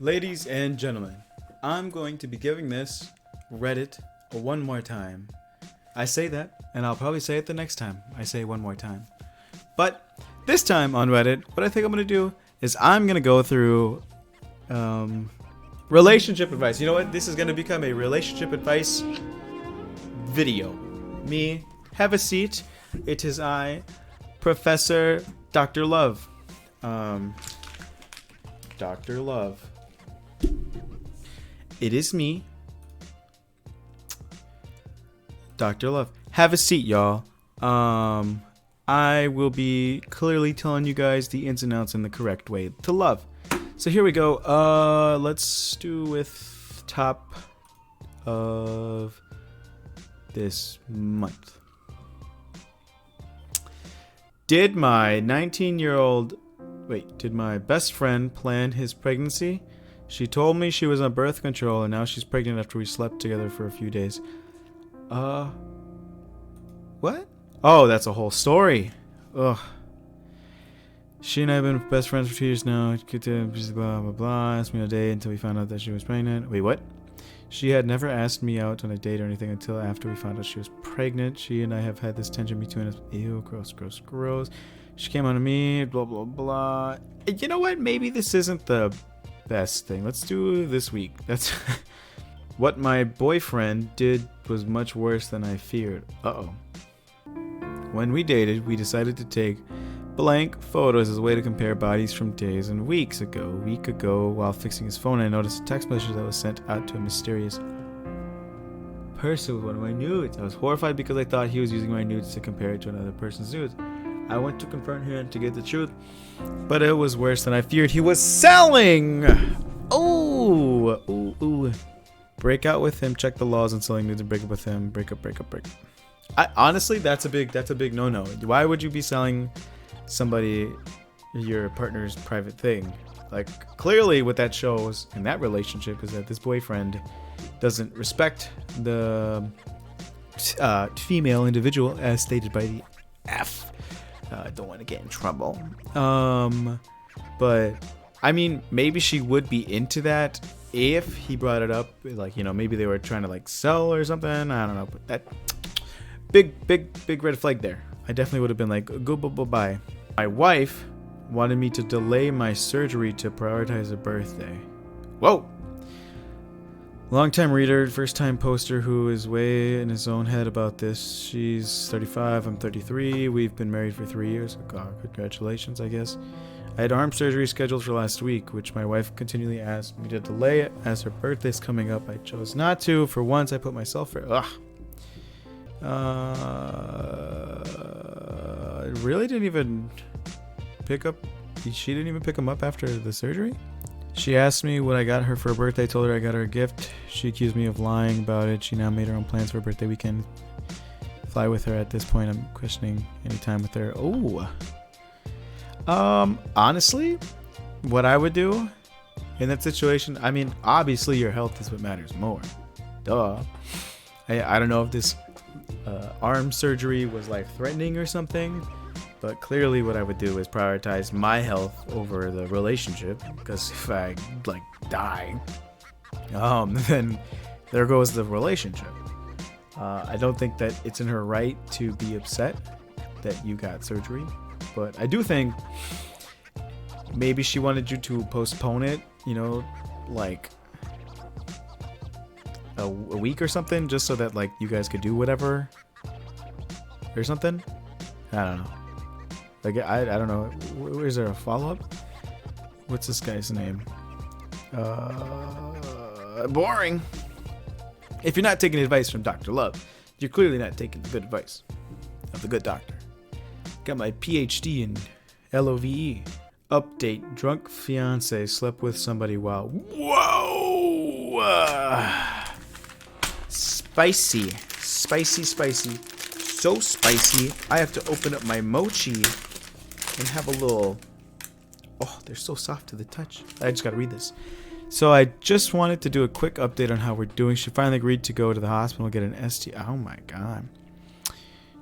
Ladies and gentlemen, I'm going to be giving this Reddit a one more time. I say that, and I'll probably say it the next time I say one more time. But this time on Reddit, what I think I'm going to do is I'm going to go through relationship advice. You know what? This is going to become a relationship advice video. Me, have a seat. It is I, Professor Dr. Love. Dr. Love. It is me, Dr. Love. Have a seat, y'all. I will be clearly telling you guys the ins and outs in the correct way to love. So here we go. Let's do with top of this month. Did my best friend plan his pregnancy? She told me she was on birth control and now she's pregnant after we slept together for a few days. What? Oh, that's a whole story. Ugh. She and I have been best friends for 2 years now. Blah, blah, blah. Asked me on a date until we found out that she was pregnant. Wait, what? She had never asked me out on a date or anything until after we found out she was pregnant. She and I have had this tension between us. Ew, gross, gross, gross. She came on to me, blah, blah, blah. You know what? Maybe this isn't the best thing. Let's do this week. That's what my boyfriend did was much worse than I feared. Uh-oh. When we dated, we decided to take blank photos as a way to compare bodies from days and weeks ago. A week ago, while fixing his phone, I noticed a text message that was sent out to a mysterious person with one of my nudes. I was horrified because I thought he was using my nudes to compare it to another person's nudes. I went to confront him to get the truth, but it was worse than I feared. He was selling! Ooh. Break out with him, check the laws on selling nudes, and break up with him. Break up. Honestly, that's a big no-no. Why would you be selling somebody your partner's private thing? Like, clearly what that shows in that relationship is that this boyfriend doesn't respect the female individual as stated by the F. Don't want to get in trouble. But I mean, maybe she would be into that if he brought it up. Like, you know, maybe they were trying to like sell or something. I don't know. But that big red flag there. I definitely would have been like, go bye. My wife wanted me to delay my surgery to prioritize a birthday. Whoa. Long-time reader, first-time poster who is way in his own head about this. She's 35, I'm 33. We've been married for 3 years. God, congratulations, I guess. I had arm surgery scheduled for last week, which my wife continually asked me to delay it as her birthday's coming up. I chose not to. For once, I put myself first. Really didn't even pick up. She didn't even pick him up after the surgery? She asked me what I got her for her birthday. I told her I got her a gift. She accused me of lying about it. She now made her own plans for her birthday weekend. Fly with her. At this point, I'm questioning any time with her. Honestly, what I would do in that situation, I mean, obviously your health is what matters more. Duh. I don't know if this arm surgery was life-threatening or something, but clearly what I would do is prioritize my health over the relationship, because if I like die, then there goes the relationship. I don't think that it's in her right to be upset that you got surgery, but I do think maybe she wanted you to postpone it, you know, like a week or something, just so that like you guys could do whatever or something. I don't know. Like, I don't know. Is there a follow-up? What's this guy's name? Boring. If you're not taking advice from Dr. Love, you're clearly not taking the good advice of the good doctor. Got my PhD in LOVE. Update. Drunk fiance slept with somebody while... Whoa! Spicy. So spicy. I have to open up my mochi and have a little... Oh, they're so soft to the touch. I just gotta read this. So I just wanted to do a quick update on how we're doing. She finally agreed to go to the hospital and get an ST. Oh my god.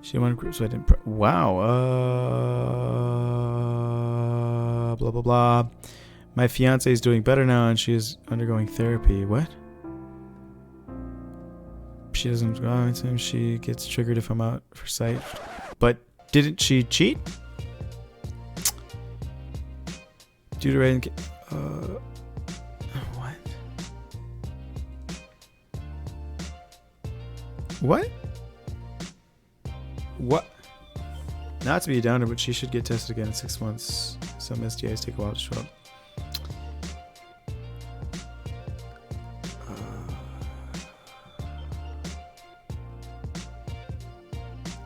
She wanted group, so I didn't... Wow. Blah, blah, blah. My fiance is doing better now and she is undergoing therapy. What? She doesn't go out to him. She gets triggered if I'm out for sight. But didn't she cheat? Due to rating... what? What? What? Not to be a downer, but she should get tested again in 6 months. Some STIs take a while to show up.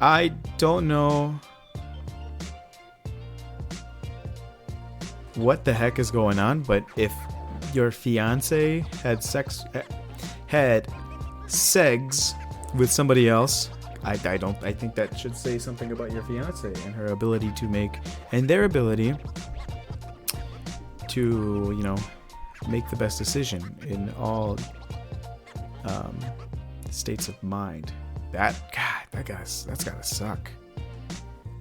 I don't know what the heck is going on, but if your fiance had sex with somebody else, I think that should say something about your fiance and her ability to make, and their ability to, you know, make the best decision in all states of mind. That's gotta suck.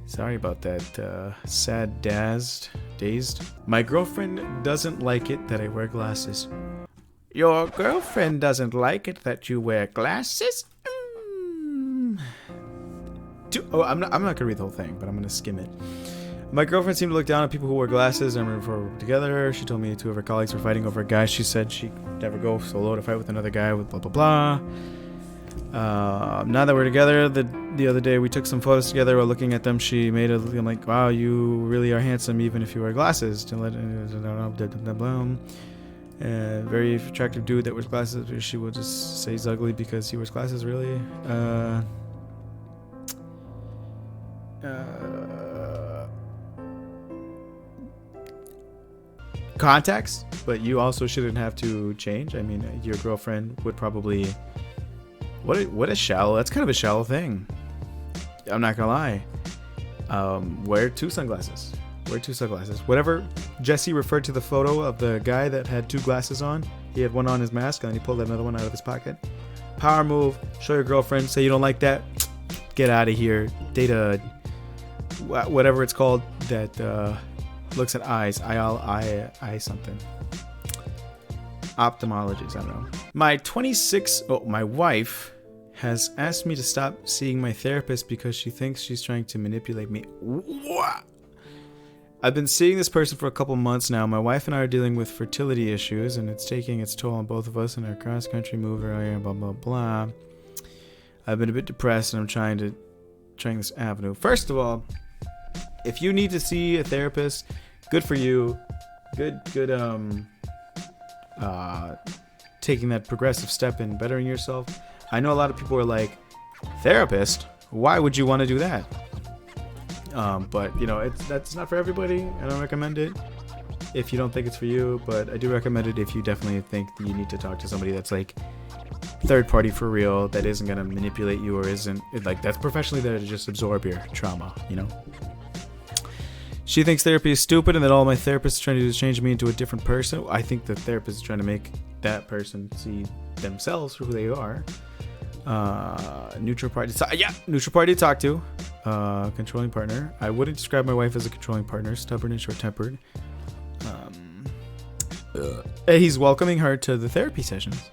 Sorry about that, sad dazed. My girlfriend doesn't like it that I wear glasses. Your girlfriend doesn't like it that you wear glasses? I'm not gonna read the whole thing, but I'm gonna skim it. My girlfriend seemed to look down on people who wear glasses. I remember before we were together, she told me 2 of her colleagues were fighting over a guy. She said she'd never go solo to fight with another guy with blah blah blah. Now that we're together, the other day we took some photos together. While looking at them, she made I'm like, wow, you really are handsome even if you wear glasses. Very attractive dude that wears glasses. She will just say he's ugly because he wears glasses. Really? Contacts, but you also shouldn't have to change. I mean, your girlfriend would probably. What a shallow. That's kind of a shallow thing. I'm not gonna lie. Wear 2 sunglasses. Whatever Jesse referred to the photo of the guy that had 2 glasses on. He had one on his mask and then he pulled another one out of his pocket. Power move. Show your girlfriend. Say you don't like that. Get out of here. Date a whatever it's called that looks at eyes. Eye something. Ophthalmologist, I don't know. My wife has asked me to stop seeing my therapist because she thinks she's trying to manipulate me. What? I've been seeing this person for a couple months now. My wife and I are dealing with fertility issues, and it's taking its toll on both of us in our cross-country move earlier, blah, blah, blah. I've been a bit depressed, and I'm trying this avenue. First of all, if you need to see a therapist, good for you. Good, taking that progressive step in bettering yourself. I know a lot of people are like, therapist? Why would you want to do that? But you know, that's not for everybody. I don't recommend it if you don't think it's for you, but I do recommend it if you definitely think that you need to talk to somebody that's like third party for real, that isn't gonna manipulate you or isn't like that's professionally there to just absorb your trauma, you know. She thinks therapy is stupid and that all my therapists are trying to do is change me into a different person. I think the therapist is trying to make that person see themselves for who they are. Neutral party to talk to. Controlling partner. I wouldn't describe my wife as a controlling partner. Stubborn and short-tempered. He's welcoming her to the therapy sessions.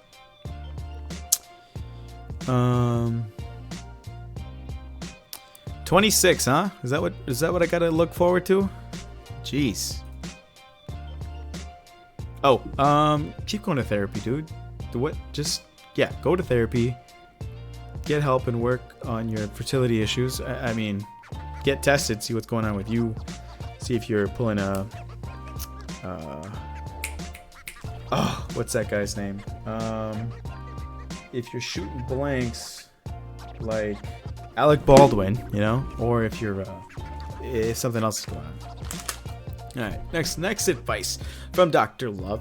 26, huh? Is that what I gotta look forward to? Jeez. Oh, keep going to therapy, dude. Go to therapy. Get help and work on your fertility issues. I mean, get tested, see what's going on with you. See if you're pulling a what's that guy's name? If you're shooting blanks like Alec Baldwin, you know, or if you're if something else is going on. All right, next advice from Dr. Love.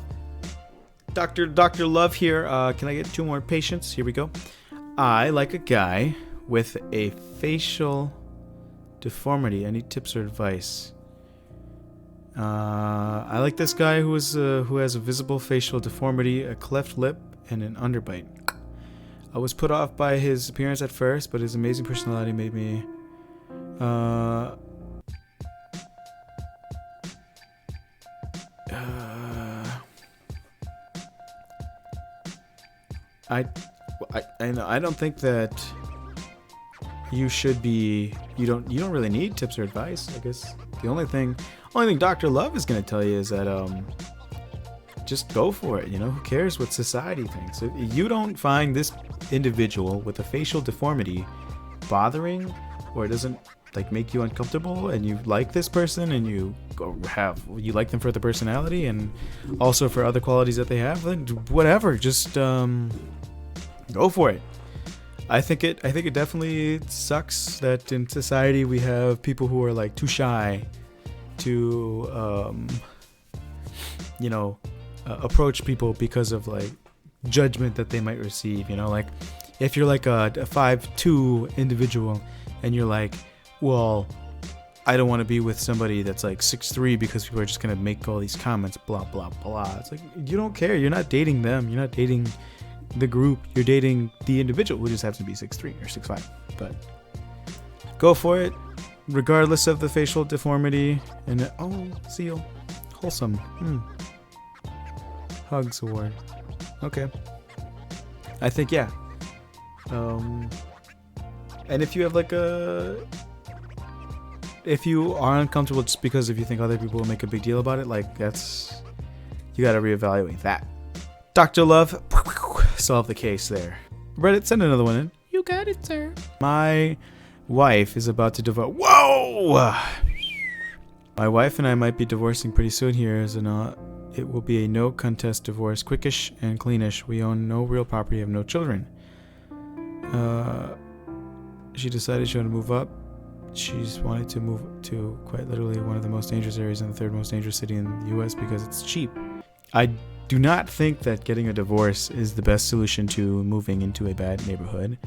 Dr. Love here. Can I get 2 more patients? Here we go. I like a guy with a facial deformity. Any tips or advice? I like this guy who has a visible facial deformity, a cleft lip, and an underbite. I was put off by his appearance at first, but his amazing personality made me I don't think that you should be. You don't really need tips or advice. I guess the only thing Dr. Love is gonna tell you is that just go for it. Who cares what society thinks? If you don't find this individual with a facial deformity bothering, or it doesn't make you uncomfortable, and you like this person, and you like them for the personality and also for other qualities that they have, then whatever, just go for it. I think it definitely sucks that in society we have people who are too shy to approach people because of judgment that they might receive. If you're a 5'2" individual and you're well, I don't want to be with somebody that's 6'3" because people are just gonna make all these comments, blah blah blah. It's you don't care. You're not dating them. You're not dating the group. You're dating the individual who just happens to be 6'3" or 6'5". But go for it, regardless of the facial deformity. And seal, wholesome. Hugs award. Okay. I think and if you have if you are uncomfortable just because if you think other people will make a big deal about it, that's, you gotta reevaluate that. Dr. Love, solve the case there. Reddit, send another one in. You got it, sir. My wife is about to divorce. Whoa! My wife and I might be divorcing pretty soon here, it will be a no contest divorce, quickish and cleanish. We own no real property, have no children. She decided she wanted to move up. She's wanted to move to quite literally one of the most dangerous areas in the third most dangerous city in the US because it's cheap. I do not think that getting a divorce is the best solution to moving into a bad neighborhood.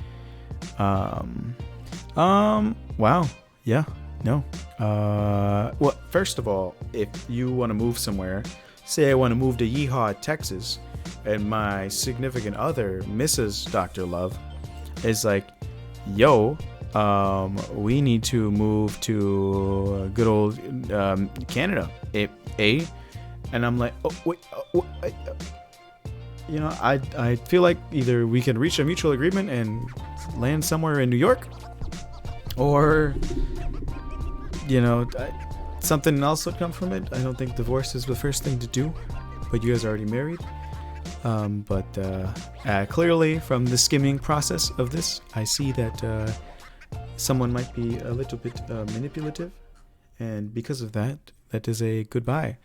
Wow. Yeah. No. Well, first of all, if you want to move somewhere, say I want to move to Yeehaw, Texas, and my significant other, Mrs. Dr. Love, is yo, we need to move to good old Canada, and I'm oh wait, I feel like either we can reach a mutual agreement and land somewhere in New York, or something else would come from it. I don't think divorce is the first thing to do, but you guys are already married. But clearly from the skimming process of this, I see that someone might be a little bit manipulative, and because of that, that is a goodbye.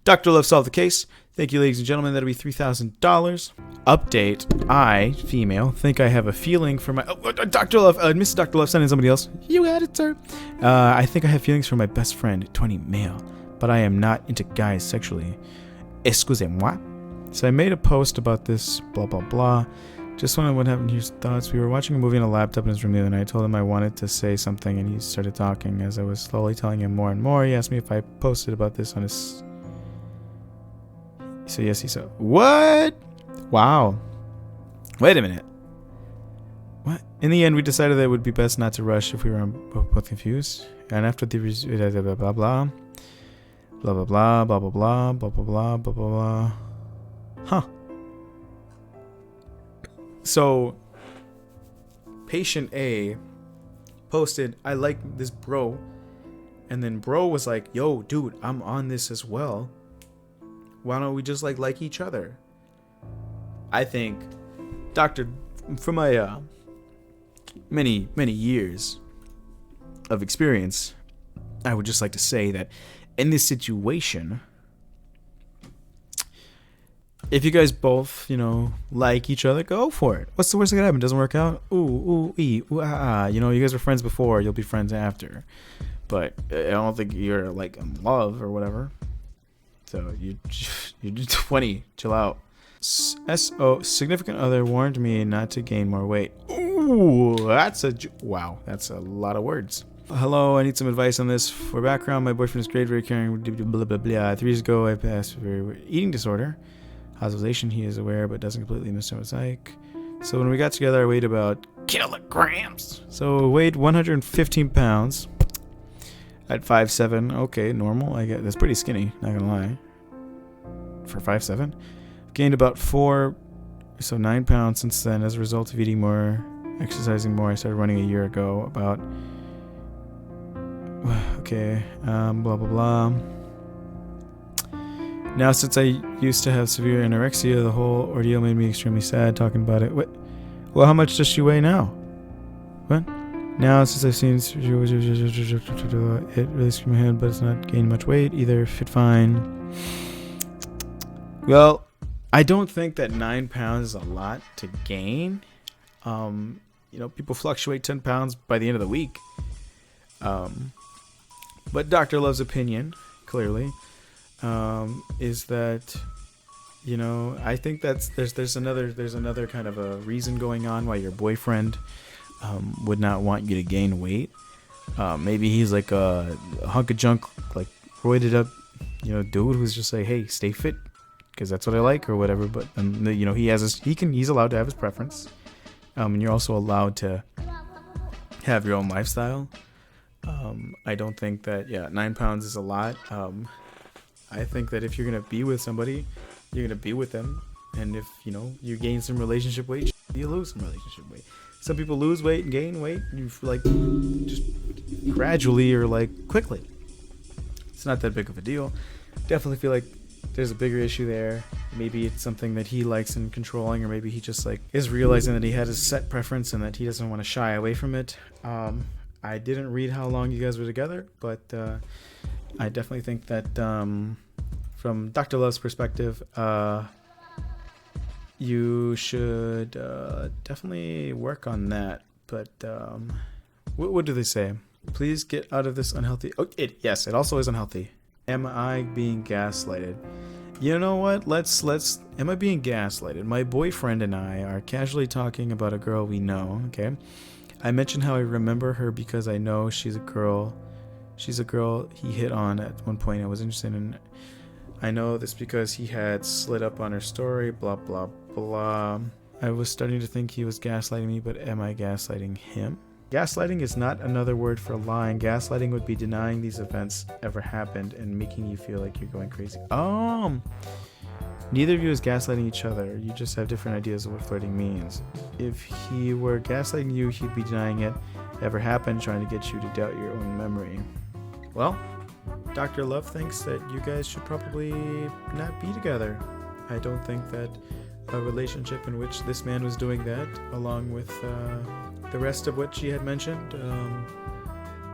Dr. Love solved the case. Thank you, ladies and gentlemen. That'll be $3,000. Update. I, female, think I have a feeling for my... Dr. Love, Mrs. Dr. Love, send in somebody else. You got it, sir. I think I have feelings for my best friend, 20 male, but I am not into guys sexually. Excusez-moi. So I made a post about this, blah, blah, blah. Just wanted what happened. Here's thoughts. We were watching a movie on a laptop in his room, and I told him I wanted to say something, and he started talking. As I was slowly telling him more and more, he asked me if I posted about this on his... So yes, he said, what? Wow. Wait a minute. What? In the end, we decided that it would be best not to rush if we were both confused. And after the blah blah blah blah blah blah blah blah blah blah blah blah blah blah. Huh. So, patient A posted, I like this bro. And then bro was like, yo, dude, I'm on this as well. Why don't we just like each other? I think, from my many years of experience, I would just like to say that in this situation, if you guys both, like each other, go for it. What's the worst that could happen? Doesn't work out? Ooh, you guys were friends before, you'll be friends after. But I don't think you're in love or whatever. So you're 20. Chill out. S.O. Significant other warned me not to gain more weight. Ooh, that's a lot of words. Hello, I need some advice on this. For background, my boyfriend is great, very caring, blah, blah, blah. 3 years ago, I passed for eating disorder. Hospitalization, he is aware, but doesn't completely understand what it's like. So when we got together, I weighed about kilograms. So I weighed 115 pounds. At 5'7", okay, normal. I get that's pretty skinny, not gonna lie. For 5'7", gained about 4 So 9 pounds since then as a result of eating more, exercising more. I started running a year ago. About okay, blah blah blah. Now, since I used to have severe anorexia, the whole ordeal made me extremely sad talking about it. What? Well, how much does she weigh now? What? Now, since I've seen it really screwed my head, but it's not gained much weight either. Fit fine. Well, I don't think that 9 pounds is a lot to gain. People fluctuate 10 pounds by the end of the week. But Dr. Love's opinion, clearly, is that, I think that's there's another kind of a reason going on why your boyfriend would not want you to gain weight. Maybe he's like a hunk of junk, like roided up, dude who's just like, hey, stay fit, because that's what I like or whatever. But he's allowed to have his preference, and you're also allowed to have your own lifestyle. I don't think that 9 pounds is a lot. I think that if you're gonna be with somebody, you're gonna be with them, and if you gain some relationship weight, you lose some relationship weight. Some people lose weight and gain weight, you like just gradually or like quickly. It's not that big of a deal. Definitely feel like there's a bigger issue there. Maybe it's something that he likes and controlling, or maybe he just like is realizing that he had his set preference and that he doesn't want to shy away from it. I didn't read how long you guys were together, but I definitely think that from Dr. Love's perspective, you should definitely work on that. But what do they say? Please get out of this unhealthy... Yes, it also is unhealthy. Am I being gaslighted? You know what? Am I being gaslighted? My boyfriend and I are casually talking about a girl we know, okay? I mentioned how I remember her because I know she's a girl he hit on at one point I was interested in. I know this because he had slid up on her story, blah, blah, blah. I was starting to think he was gaslighting me, but am I gaslighting him? Gaslighting is not another word for lying. Gaslighting would be denying these events ever happened and making you feel like you're going crazy. Neither of you is gaslighting each other. You just have different ideas of what flirting means. If he were gaslighting you, he'd be denying it ever happened, trying to get you to doubt your own memory. Well, Dr. Love thinks that you guys should probably not be together. I don't think that a relationship in which this man was doing that, along with the rest of what she had mentioned,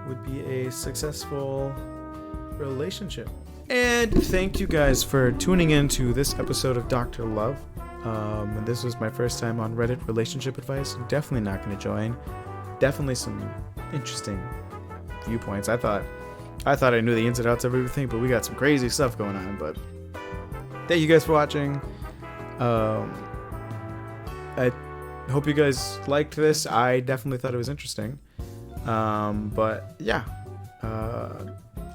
would be a successful relationship. And thank you guys for tuning in to this episode of Dr. Love. And this was my first time on Reddit relationship advice. I'm definitely not going to join. Definitely some interesting viewpoints. I thought I knew the ins and outs of everything, but we got some crazy stuff going on. But thank you guys for watching. I hope you guys liked this. I definitely thought it was interesting. But yeah.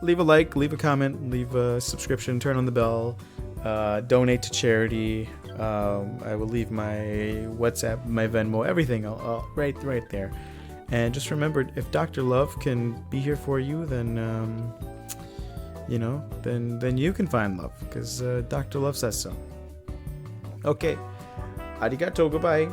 Leave a like, leave a comment, leave a subscription, turn on the bell, donate to charity. I will leave my WhatsApp, my Venmo, everything I'll right there. And just remember, if Dr. Love can be here for you, then then you can find love, because Dr. Love says so. Okay, arigato, goodbye.